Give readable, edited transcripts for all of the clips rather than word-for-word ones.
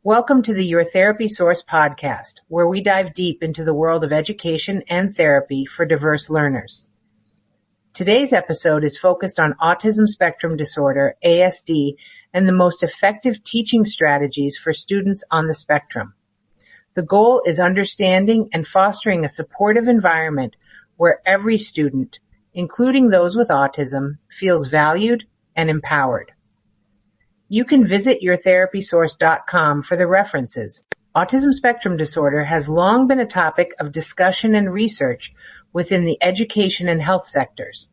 Welcome to the Your Therapy Source podcast, where we dive deep into the world of education and therapy for diverse learners. Today's episode is focused on autism spectrum disorder, ASD, and the most effective teaching strategies for students on the spectrum. The goal is understanding and fostering a supportive environment where every student, including those with autism, feels valued and empowered. You can visit yourtherapysource.com for the references. Autism spectrum disorder has long been a topic of discussion and research within the education and health sectors.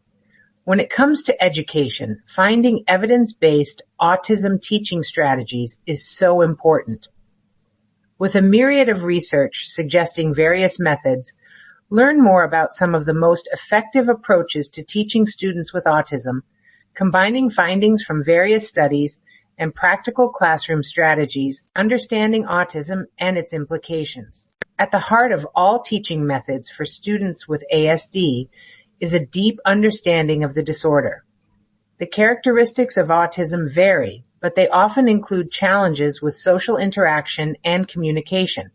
When it comes to education, finding evidence-based autism teaching strategies is so important. With a myriad of research suggesting various methods, learn more about some of the most effective approaches to teaching students with autism, combining findings from various studies and practical classroom strategies, understanding autism and its implications. At the heart of all teaching methods for students with ASD is a deep understanding of the disorder. The characteristics of autism vary, but they often include challenges with social interaction and communication.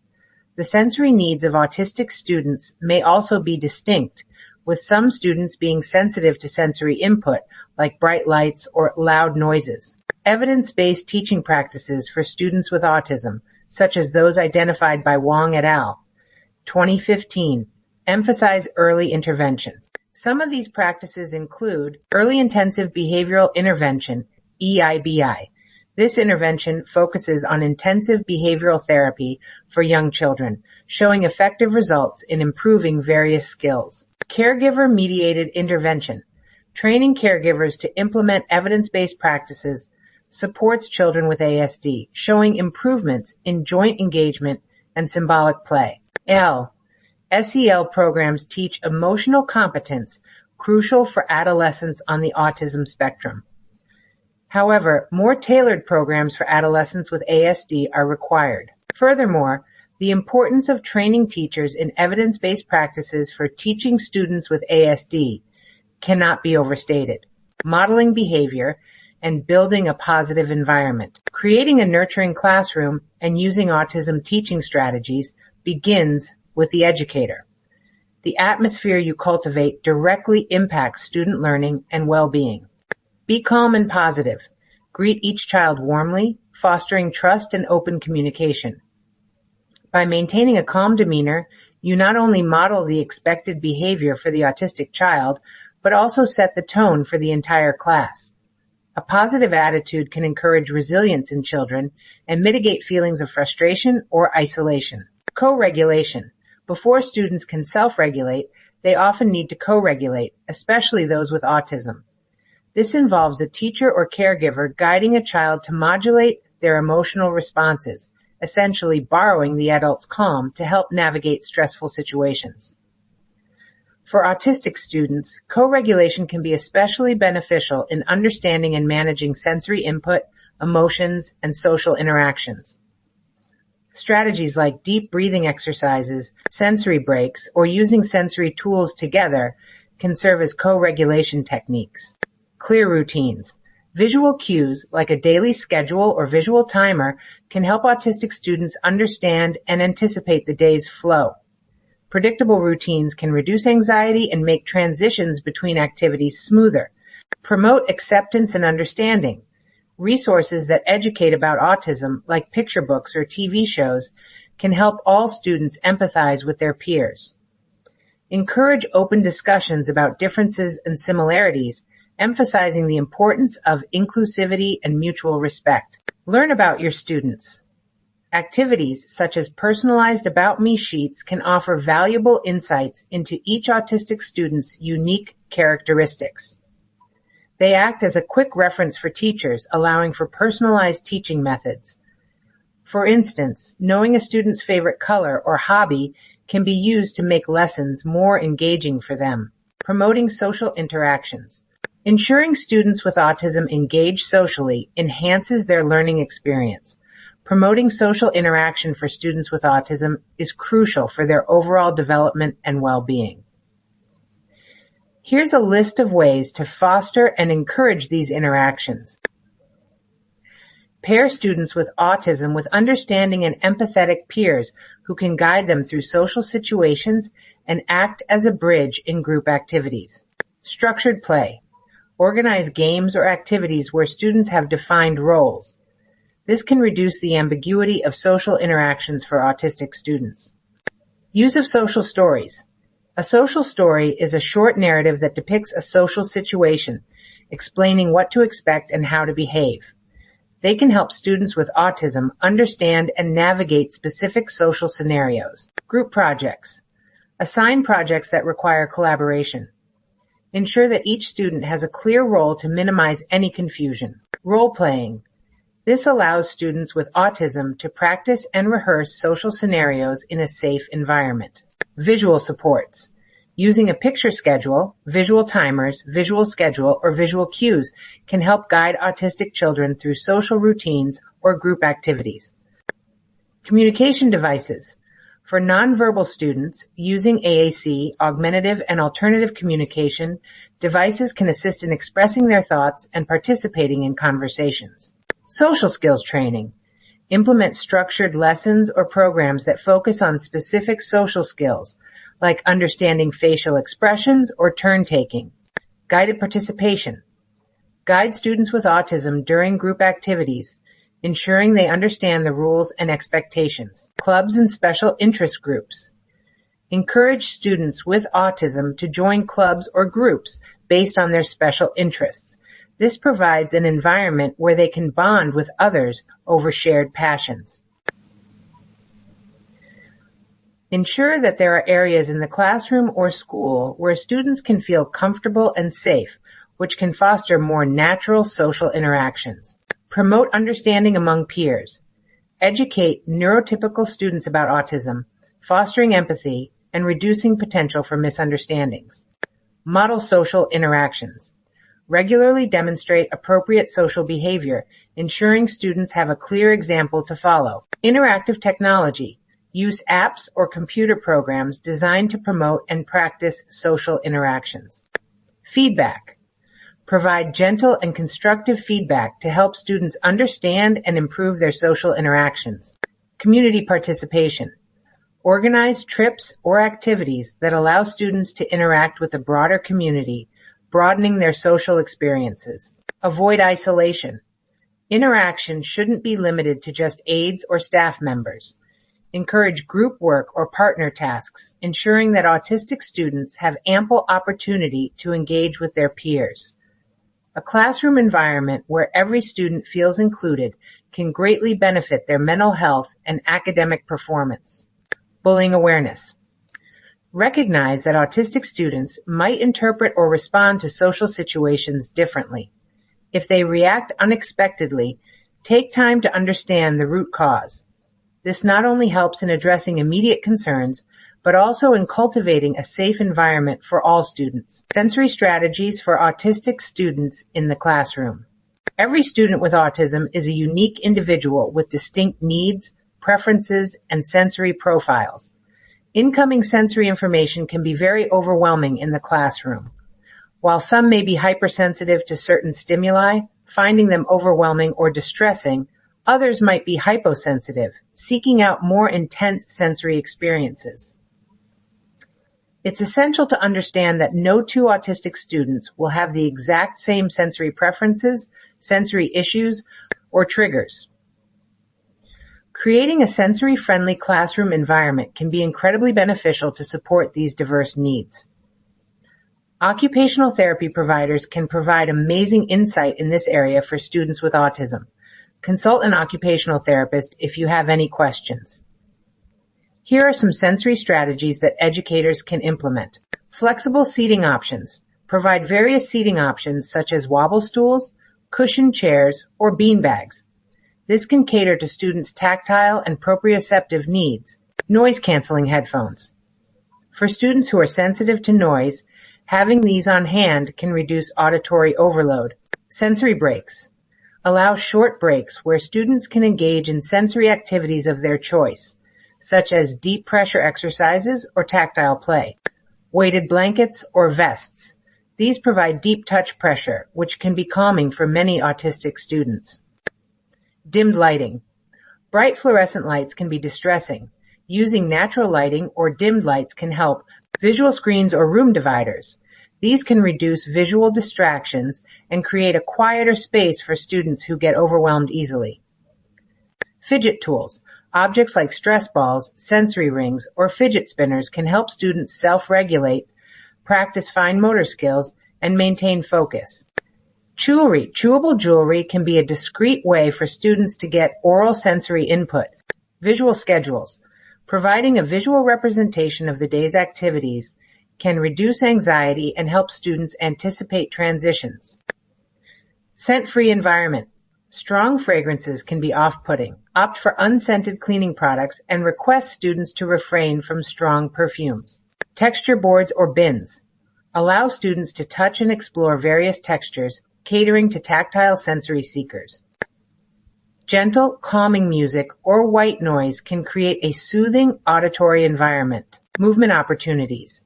The sensory needs of autistic students may also be distinct, with some students being sensitive to sensory input, like bright lights or loud noises. Evidence-based teaching practices for students with autism, such as those identified by Wong et al. 2015, emphasize early intervention. Some of these practices include Early Intensive Behavioral Intervention, EIBI. This intervention focuses on intensive behavioral therapy for young children, showing effective results in improving various skills. Caregiver-mediated intervention. Training caregivers to implement evidence-based practices supports children with ASD, showing improvements in joint engagement and symbolic play. SEL programs teach emotional competence, crucial for adolescents on the autism spectrum. However, more tailored programs for adolescents with ASD are required. Furthermore, the importance of training teachers in evidence-based practices for teaching students with ASD cannot be overstated. Modeling behavior and building a positive environment. Creating a nurturing classroom and using autism teaching strategies begins with the educator. The atmosphere you cultivate directly impacts student learning and well-being. Be calm and positive. Greet each child warmly, fostering trust and open communication. By maintaining a calm demeanor, you not only model the expected behavior for the autistic child, but also set the tone for the entire class. A positive attitude can encourage resilience in children and mitigate feelings of frustration or isolation. Co-regulation. Before students can self-regulate, they often need to co-regulate, especially those with autism. This involves a teacher or caregiver guiding a child to modulate their emotional responses, essentially borrowing the adult's calm to help navigate stressful situations. For autistic students, co-regulation can be especially beneficial in understanding and managing sensory input, emotions, and social interactions. Strategies like deep breathing exercises, sensory breaks, or using sensory tools together can serve as co-regulation techniques. Clear routines. Visual cues, like a daily schedule or visual timer, can help autistic students understand and anticipate the day's flow. Predictable routines can reduce anxiety and make transitions between activities smoother. Promote acceptance and understanding. Resources that educate about autism, like picture books or TV shows, can help all students empathize with their peers. Encourage open discussions about differences and similarities, emphasizing the importance of inclusivity and mutual respect. Learn about your students. Activities such as personalized About Me sheets can offer valuable insights into each autistic student's unique characteristics. They act as a quick reference for teachers, allowing for personalized teaching methods. For instance, knowing a student's favorite color or hobby can be used to make lessons more engaging for them. Promoting social interactions. Ensuring students with autism engage socially enhances their learning experience. Promoting social interaction for students with autism is crucial for their overall development and well-being. Here's a list of ways to foster and encourage these interactions. Pair students with autism with understanding and empathetic peers who can guide them through social situations and act as a bridge in group activities. Structured play. Organize games or activities where students have defined roles. This can reduce the ambiguity of social interactions for autistic students. Use of social stories. A social story is a short narrative that depicts a social situation, explaining what to expect and how to behave. They can help students with autism understand and navigate specific social scenarios. Group projects. Assign projects that require collaboration. Ensure that each student has a clear role to minimize any confusion. Role-playing. This allows students with autism to practice and rehearse social scenarios in a safe environment. Visual supports. Using a picture schedule, visual timers, visual schedule, or visual cues can help guide autistic children through social routines or group activities. Communication devices. For nonverbal students, using AAC, augmentative and alternative communication, devices can assist in expressing their thoughts and participating in conversations. Social skills training. Implement structured lessons or programs that focus on specific social skills, like understanding facial expressions or turn-taking. Guided participation. Guide students with autism during group activities, ensuring they understand the rules and expectations. Clubs and special interest groups. Encourage students with autism to join clubs or groups based on their special interests. This provides an environment where they can bond with others over shared passions. Ensure that there are areas in the classroom or school where students can feel comfortable and safe, which can foster more natural social interactions. Promote understanding among peers. Educate neurotypical students about autism, fostering empathy and reducing potential for misunderstandings. Model social interactions. Regularly demonstrate appropriate social behavior, ensuring students have a clear example to follow. Interactive technology. Use apps or computer programs designed to promote and practice social interactions. Feedback. Provide gentle and constructive feedback to help students understand and improve their social interactions. Community participation. Organize trips or activities that allow students to interact with a broader community, broadening their social experiences. Avoid isolation. Interaction shouldn't be limited to just aides or staff members. Encourage group work or partner tasks, ensuring that autistic students have ample opportunity to engage with their peers. A classroom environment where every student feels included can greatly benefit their mental health and academic performance. Bullying awareness. Recognize that autistic students might interpret or respond to social situations differently. If they react unexpectedly, take time to understand the root cause. This not only helps in addressing immediate concerns, but also in cultivating a safe environment for all students. Sensory strategies for autistic students in the classroom. Every student with autism is a unique individual with distinct needs, preferences, and sensory profiles. Incoming sensory information can be very overwhelming in the classroom. While some may be hypersensitive to certain stimuli, finding them overwhelming or distressing, others might be hyposensitive, seeking out more intense sensory experiences. It's essential to understand that no two autistic students will have the exact same sensory preferences, sensory issues, or triggers. Creating a sensory-friendly classroom environment can be incredibly beneficial to support these diverse needs. Occupational therapy providers can provide amazing insight in this area for students with autism. Consult an occupational therapist if you have any questions. Here are some sensory strategies that educators can implement. Flexible seating options. Provide various seating options such as wobble stools, cushioned chairs, or bean bags. This can cater to students' tactile and proprioceptive needs. Noise-canceling headphones. For students who are sensitive to noise, having these on hand can reduce auditory overload. Sensory breaks. Allow short breaks where students can engage in sensory activities of their choice, such as deep pressure exercises or tactile play. Weighted blankets or vests. These provide deep touch pressure, which can be calming for many autistic students. Dimmed lighting. Bright fluorescent lights can be distressing. Using natural lighting or dimmed lights can help. Visual screens or room dividers. These can reduce visual distractions and create a quieter space for students who get overwhelmed easily. Fidget tools. Objects like stress balls, sensory rings, or fidget spinners can help students self-regulate, practice fine motor skills, and maintain focus. Jewelry. Chewable jewelry can be a discreet way for students to get oral sensory input. Visual schedules. Providing a visual representation of the day's activities can reduce anxiety and help students anticipate transitions. Scent-free environment. Strong fragrances can be off-putting. Opt for unscented cleaning products and request students to refrain from strong perfumes. Texture boards or bins. Allow students to touch and explore various textures, catering to tactile sensory seekers. Gentle, calming music or white noise can create a soothing auditory environment. Movement opportunities.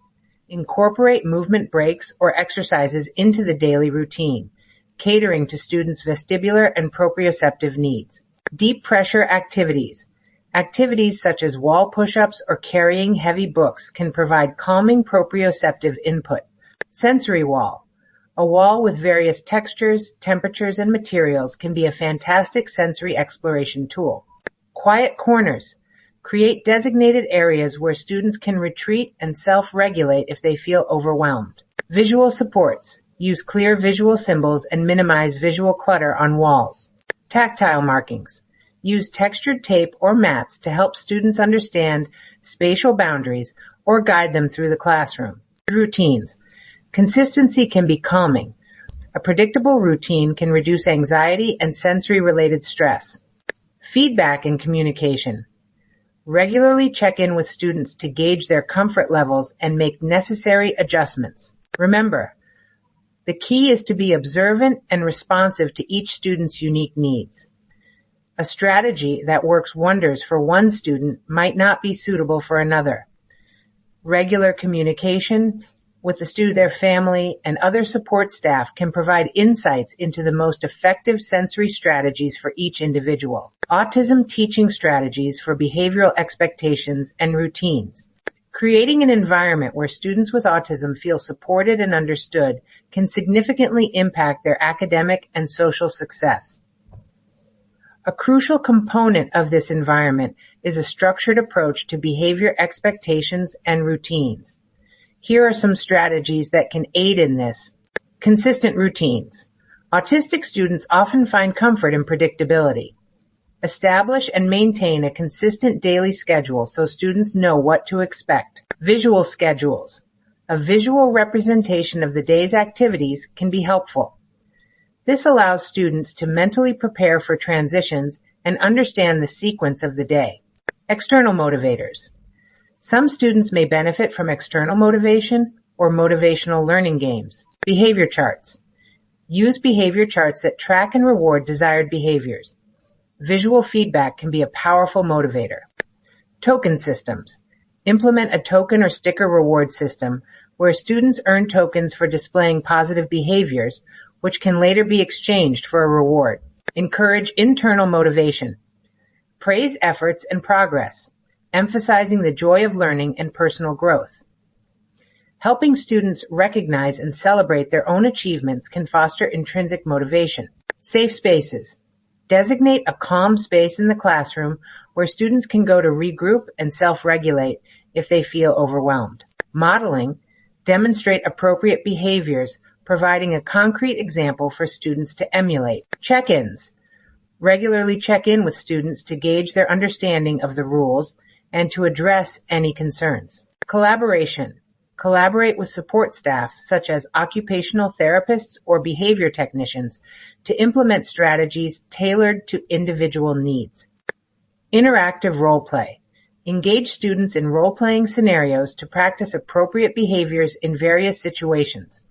Incorporate movement breaks or exercises into the daily routine, catering to students' vestibular and proprioceptive needs. Deep pressure activities. Activities such as wall push-ups or carrying heavy books can provide calming proprioceptive input. Sensory wall. A wall with various textures, temperatures, and materials can be a fantastic sensory exploration tool. Quiet corners. Create designated areas where students can retreat and self-regulate if they feel overwhelmed. Visual supports. Use clear visual symbols and minimize visual clutter on walls. Tactile markings. Use textured tape or mats to help students understand spatial boundaries or guide them through the classroom. Routines. Consistency can be calming. A predictable routine can reduce anxiety and sensory-related stress. Feedback and communication. Regularly check in with students to gauge their comfort levels and make necessary adjustments. Remember, the key is to be observant and responsive to each student's unique needs. A strategy that works wonders for one student might not be suitable for another. Regular communication with the student, their family, and other support staff can provide insights into the most effective sensory strategies for each individual. Autism teaching strategies for behavioral expectations and routines. Creating an environment where students with autism feel supported and understood can significantly impact their academic and social success. A crucial component of this environment is a structured approach to behavior expectations and routines. Here are some strategies that can aid in this. Consistent routines. Autistic students often find comfort in predictability. Establish and maintain a consistent daily schedule so students know what to expect. Visual schedules. A visual representation of the day's activities can be helpful. This allows students to mentally prepare for transitions and understand the sequence of the day. External motivators. Some students may benefit from external motivation or motivational learning games. Behavior charts. Use behavior charts that track and reward desired behaviors. Visual feedback can be a powerful motivator. Token systems. Implement a token or sticker reward system where students earn tokens for displaying positive behaviors, which can later be exchanged for a reward. Encourage internal motivation. Praise efforts and progress, emphasizing the joy of learning and personal growth. Helping students recognize and celebrate their own achievements can foster intrinsic motivation. Safe spaces. Designate a calm space in the classroom where students can go to regroup and self-regulate if they feel overwhelmed. Modeling. Demonstrate appropriate behaviors, providing a concrete example for students to emulate. Check-ins. Regularly check in with students to gauge their understanding of the rules and to address any concerns. Collaboration. Collaborate with support staff such as occupational therapists or behavior technicians to implement strategies tailored to individual needs. Interactive role play. Engage students in role-playing scenarios to practice appropriate behaviors in various situations.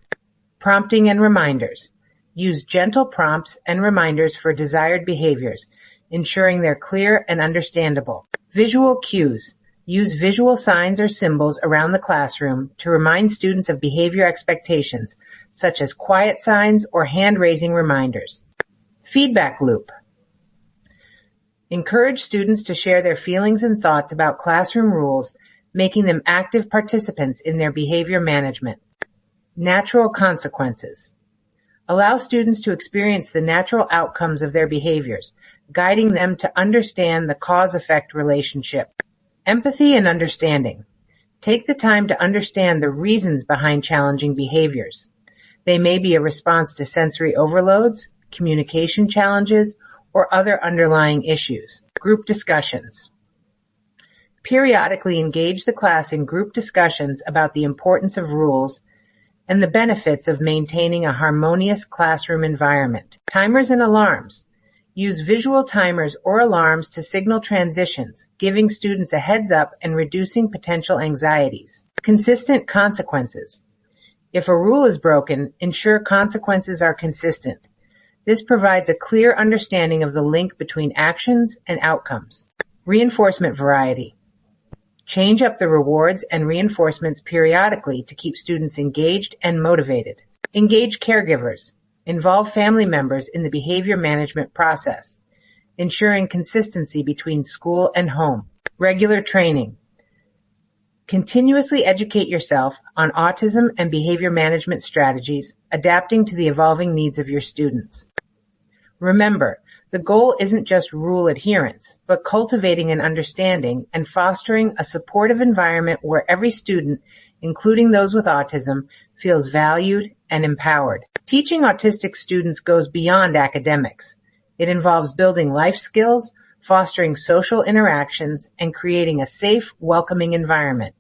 Prompting and reminders. Use gentle prompts and reminders for desired behaviors, ensuring they're clear and understandable. Visual cues. Use visual signs or symbols around the classroom to remind students of behavior expectations, such as quiet signs or hand-raising reminders. Feedback loop. Encourage students to share their feelings and thoughts about classroom rules, making them active participants in their behavior management. Natural consequences. Allow students to experience the natural outcomes of their behaviors, guiding them to understand the cause-effect relationship. Empathy and understanding. Take the time to understand the reasons behind challenging behaviors. They may be a response to sensory overloads, communication challenges, or other underlying issues. Group discussions. Periodically engage the class in group discussions about the importance of rules and the benefits of maintaining a harmonious classroom environment. Timers and alarms. Use visual timers or alarms to signal transitions, giving students a heads up and reducing potential anxieties. Consistent consequences. If a rule is broken, ensure consequences are consistent. This provides a clear understanding of the link between actions and outcomes. Reinforcement variety. Change up the rewards and reinforcements periodically to keep students engaged and motivated. Engage caregivers. Involve family members in the behavior management process, ensuring consistency between school and home. Regular training. Continuously educate yourself on autism and behavior management strategies, adapting to the evolving needs of your students. Remember, the goal isn't just rule adherence, but cultivating an understanding and fostering a supportive environment where every student, including those with autism, feels valued and empowered. Teaching autistic students goes beyond academics. It involves building life skills, fostering social interactions, and creating a safe, welcoming environment.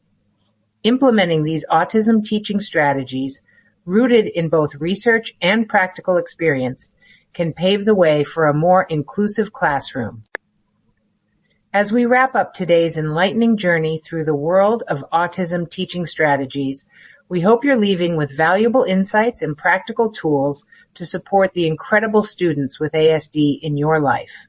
Implementing these autism teaching strategies, rooted in both research and practical experience, can pave the way for a more inclusive classroom. As we wrap up today's enlightening journey through the world of autism teaching strategies, we hope you're leaving with valuable insights and practical tools to support the incredible students with ASD in your life.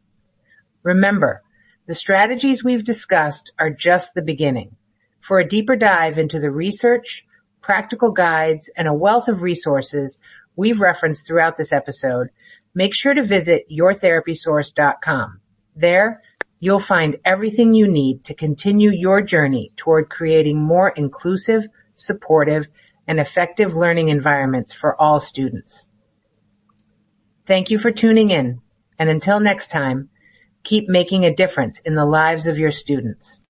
Remember, the strategies we've discussed are just the beginning. For a deeper dive into the research, practical guides, and a wealth of resources we've referenced throughout this episode, make sure to visit yourtherapysource.com. There, you'll find everything you need to continue your journey toward creating more inclusive, supportive, and effective learning environments for all students. Thank you for tuning in, and until next time, keep making a difference in the lives of your students.